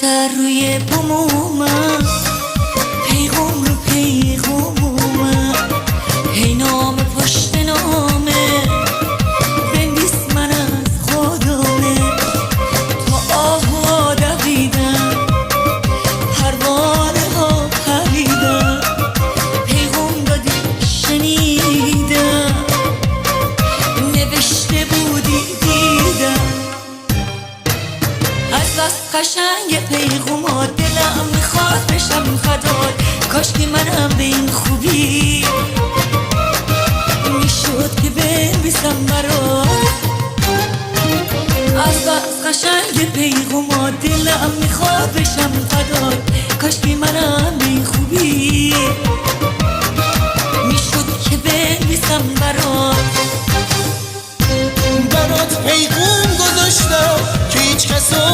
سر روی بومم، پیغام رو پیغامم، هی نام پشت نامه، بنویس من از خدامه. تا آهوا دویدم، پروانه ها پریدم، پیغام دادی شنیدم، نوشته بودی دیدم. از بس قشنگ پیغومات دلم میخواد بشم فدات، کاش که منم به این خوبی میشد که بنویسم برات. از بس قشنگ پیغومات دلم میخواد بشم فدات، کاش که منم به این خوبی میشد که بنویسم برات. برات پیغوم گذاشتم